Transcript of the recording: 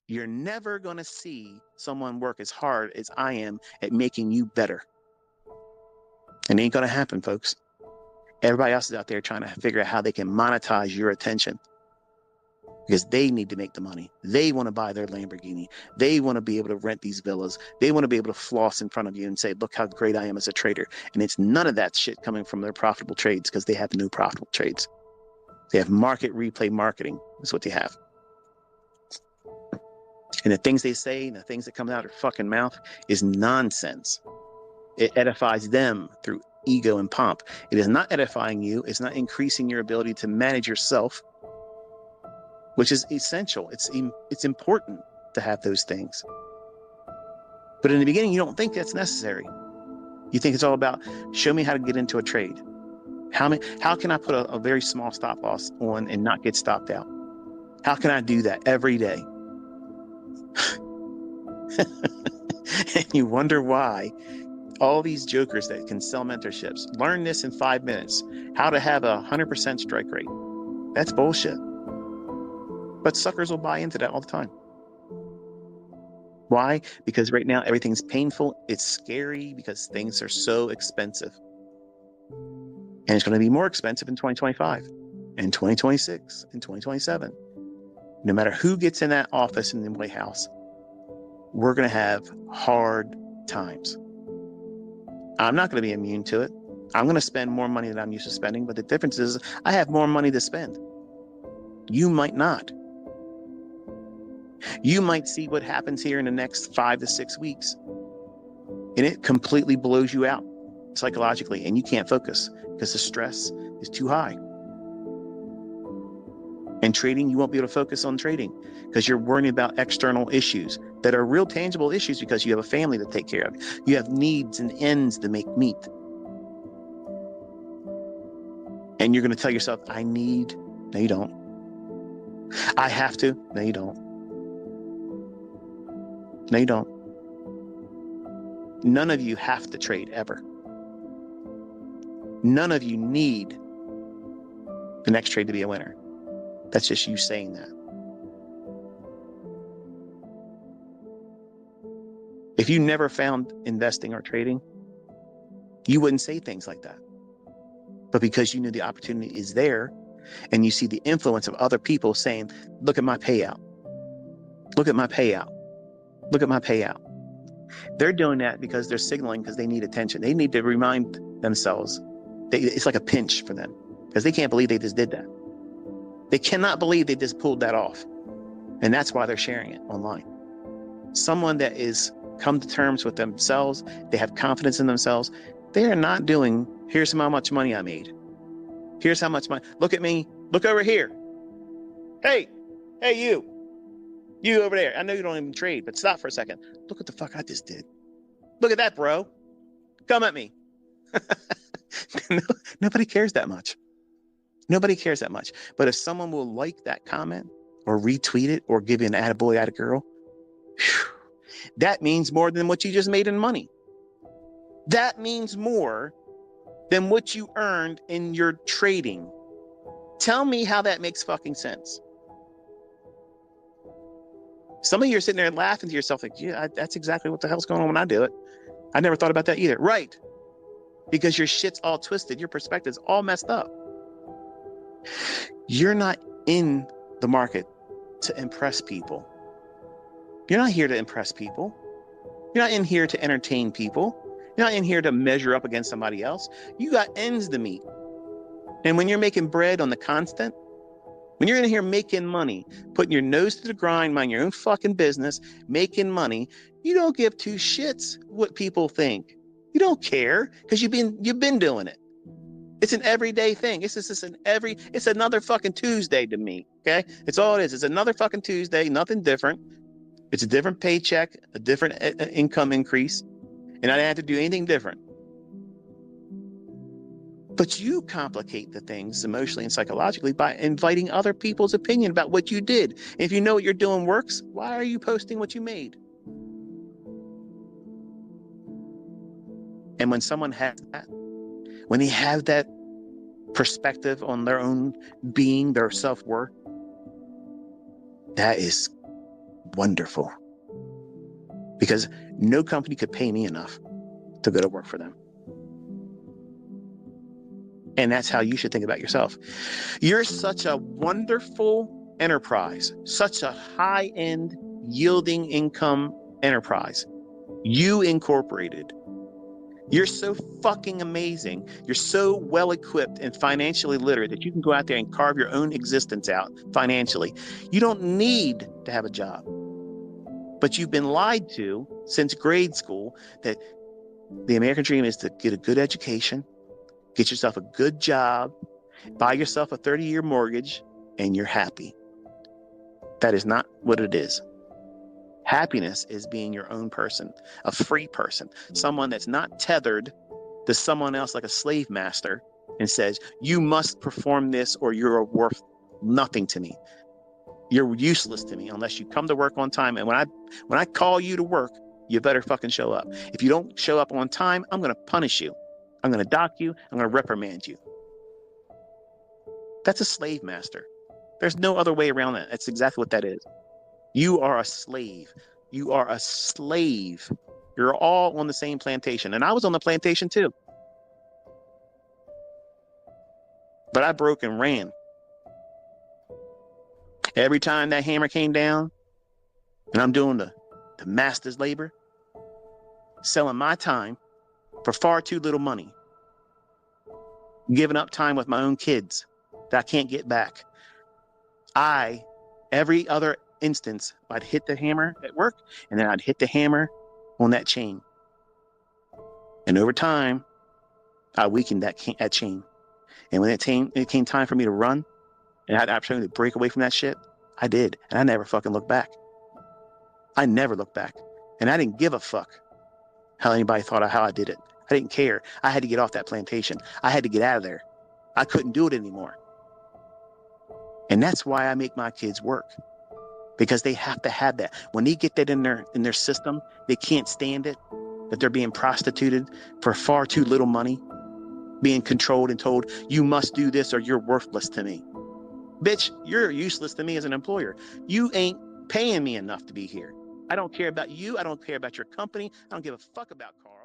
You're never going to see someone work as hard as I am at making you better. It ain't going to happen, folks. Everybody else is out there trying to figure out how they can monetize your attention because they need to make the money. They want to buy their Lamborghini. They want to be able to rent these villas. They want to be able to floss in front of you and say, look how great I am as a trader. And it's none of that shit coming from their profitable trades because they have no profitable trades. They have market replay marketing. That's what they have. And the things they say and the things that come out of their fucking mouth is nonsense. It edifies them through ego and pomp. It is not edifying you. It's not increasing your ability to manage yourself, which is essential. It's important to have those things. But in the beginning, you don't think that's necessary. You think it's all about, show me how to get into a trade. How can I put a very small stop loss on and not get stopped out? How can I do that every day? And you wonder why all these jokers that can sell mentorships learn this in 5 minutes, how to have 100% strike rate. That's bullshit. But suckers will buy into that all the time. Why? Because right now everything's painful. It's scary because things are so expensive. And it's going to be more expensive in 2025 and 2026 and 2027. No matter who gets in that office in the White House, we're going to have hard times. I'm not going to be immune to it. I'm going to spend more money than I'm used to spending, but the difference is I have more money to spend. You might not. You might see what happens here in the next 5 to 6 weeks, and it completely blows you out psychologically, and you can't focus because the stress is too high. And trading, you won't be able to focus on trading because you're worrying about external issues that are real tangible issues because you have a family to take care of. You have needs and ends to make meet. And you're going to tell yourself, I need. No, you don't. I have to. No, you don't. No, you don't. None of you have to trade ever. None of you need the next trade to be a winner. That's just you saying that. If you never found investing or trading, you wouldn't say things like that. But because you knew the opportunity is there and you see the influence of other people saying, look at my payout. Look at my payout. Look at my payout. They're doing that because they're signaling because they need attention. They need to remind themselves. It's like a pinch for them because they can't believe they just did that. They cannot believe they just pulled that off. And that's why they're sharing it online. Someone that is come to terms with themselves, they have confidence in themselves. They are not doing, here's how much money I made. Here's how much money. Look at me. Look over here. Hey, you over there. I know you don't even trade, but stop for a second. Look what the fuck I just did. Look at that, bro. Come at me. Nobody cares that much. Nobody cares that much. But if someone will like that comment or retweet it or give you an attaboy, attagirl, that means more than what you just made in money. That means more than what you earned in your trading. Tell me how that makes fucking sense. Some of you are sitting there laughing to yourself like, yeah, that's exactly what the hell's going on when I do it. I never thought about that either. Right. Because your shit's all twisted. Your perspective's all messed up. You're not in the market to impress people. You're not here to impress people. You're not in here to entertain people. You're not in here to measure up against somebody else. You got ends to meet. And when you're making bread on the constant, when you're in here making money, putting your nose to the grind, mind your own fucking business, making money, you don't give two shits what people think. You don't care because you've been doing it. It's an everyday thing. It's another fucking Tuesday to me. Okay. It's all it is. It's another fucking Tuesday. Nothing different. It's a different paycheck, a different income increase. And I didn't have to do anything different. But you complicate the things emotionally and psychologically by inviting other people's opinion about what you did. If you know what you're doing works, why are you posting what you made? And when someone has that, when they have that perspective on their own being, their self-worth, that is wonderful. Because no company could pay me enough to go to work for them. And that's how you should think about yourself. You're such a wonderful enterprise, such a high-end yielding income enterprise. You Incorporated. You're so fucking amazing. You're so well equipped and financially literate that you can go out there and carve your own existence out financially. You don't need to have a job. But you've been lied to since grade school that the American dream is to get a good education, get yourself a good job, buy yourself a 30-year mortgage, and you're happy. That is not what it is. Happiness is being your own person, a free person, someone that's not tethered to someone else like a slave master and says, you must perform this or you're worth nothing to me. You're useless to me unless you come to work on time. And when I call you to work, you better fucking show up. If you don't show up on time, I'm going to punish you. I'm going to dock you. I'm going to reprimand you. That's a slave master. There's no other way around that. That's exactly what that is. You are a slave. You are a slave. You're all on the same plantation. And I was on the plantation too. But I broke and ran. Every time that hammer came down and I'm doing the master's labor, selling my time for far too little money, giving up time with my own kids that I can't get back. Every other instance, I'd hit the hammer at work and then I'd hit the hammer on that chain. And over time, I weakened that chain. And when it came time for me to run and I had the opportunity to break away from that shit, I did. And I never fucking looked back. I never looked back. And I didn't give a fuck how anybody thought of how I did it. I didn't care. I had to get off that plantation. I had to get out of there. I couldn't do it anymore. And that's why I make my kids work. Because they have to have that. When they get that in their system, they can't stand it, that they're being prostituted for far too little money, being controlled and told, you must do this or you're worthless to me. Bitch, you're useless to me as an employer. You ain't paying me enough to be here. I don't care about you. I don't care about your company. I don't give a fuck about cars.